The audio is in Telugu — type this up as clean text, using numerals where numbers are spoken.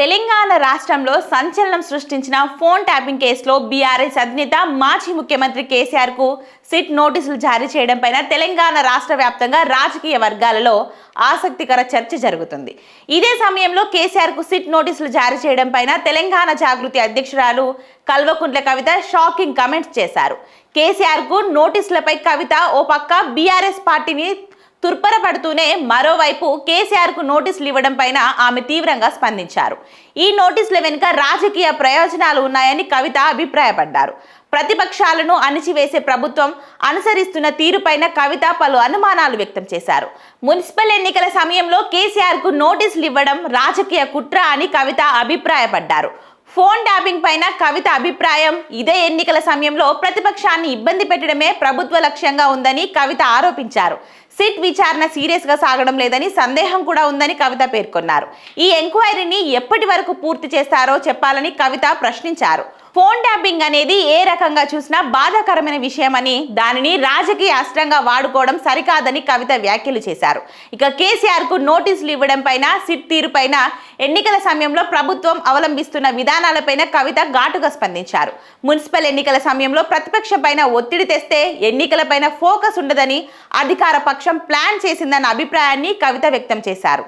తెలంగాణ రాష్ట్రంలో సంచలనం సృష్టించిన ఫోన్ ట్యాపింగ్ కేసులో బీఆర్ఎస్ అధినేత మాజీ ముఖ్యమంత్రి కేసీఆర్ కు సిట్ నోటీసులు జారీ చేయడంపైన తెలంగాణ రాష్ట్ర వ్యాప్తంగా రాజకీయ వర్గాలలో ఆసక్తికర చర్చ జరుగుతుంది. ఇదే సమయంలో కేసీఆర్ కు సిట్ నోటీసులు జారీ చేయడంపైన తెలంగాణ జాగృతి అధ్యక్షురాలు కల్వకుంట్ల కవిత షాకింగ్ కామెంట్స్ చేశారు. కేసీఆర్ కు నోటీసులపై కవిత ఓ పక్క బీఆర్ఎస్ పార్టీని తుర్పరపడుతూనే మరోవైపు కేసీఆర్ కు నోటీసులు ఇవ్వడం పైన ఆమె తీవ్రంగా స్పందించారు. ఈ నోటీసుల వెనుక రాజకీయ ప్రయోజనాలు ఉన్నాయని కవిత అభిప్రాయపడ్డారు. ప్రతిపక్షాలను అణిచివేసే ప్రభుత్వం అనుసరిస్తున్న తీరుపైన కవిత పలు అనుమానాలు వ్యక్తం చేశారు. మున్సిపల్ ఎన్నికల సమయంలో కేసీఆర్ కు నోటీసులు ఇవ్వడం రాజకీయ కుట్ర అని కవిత అభిప్రాయపడ్డారు. ఫోన్ ట్యాపింగ్ పైన కవిత అభిప్రాయం ఇదే ఎన్నికల సమయంలో ప్రతిపక్షాన్ని ఇబ్బంది పెట్టడమే ప్రభుత్వ లక్ష్యంగా ఉందని కవిత ఆరోపించారు. సిట్ విచారణ సీరియస్ గా సాగడం లేదని సందేహం కూడా ఉందని కవిత పేర్కొన్నారు. ఈ ఎంక్వైరీని ఎప్పటి వరకు పూర్తి చేస్తారో చెప్పాలని కవిత ప్రశ్నించారు. ఫోన్ ట్యాపింగ్ అనేది ఏ రకంగా చూసినా బాధాకరమైన విషయమని, దానిని రాజకీయ అస్త్రంగా వాడుకోవడం సరికాదని కవిత వ్యాఖ్యలు చేశారు. ఇక కేసీఆర్ కు నోటీసులు ఇవ్వడం పైన, సిట్ తీరుపైన, ఎన్నికల సమయంలో ప్రభుత్వం అవలంబిస్తున్న విధానాలపైన కవిత ఘాటుగా స్పందించారు. మున్సిపల్ ఎన్నికల సమయంలో ప్రతిపక్షం పైన ఒత్తిడి తెస్తే ఎన్నికలపైన ఫోకస్ ఉండదని, అధికార పక్షం ప్లాన్ చేసిందన్న అభిప్రాయాన్ని కవిత వ్యక్తం చేశారు.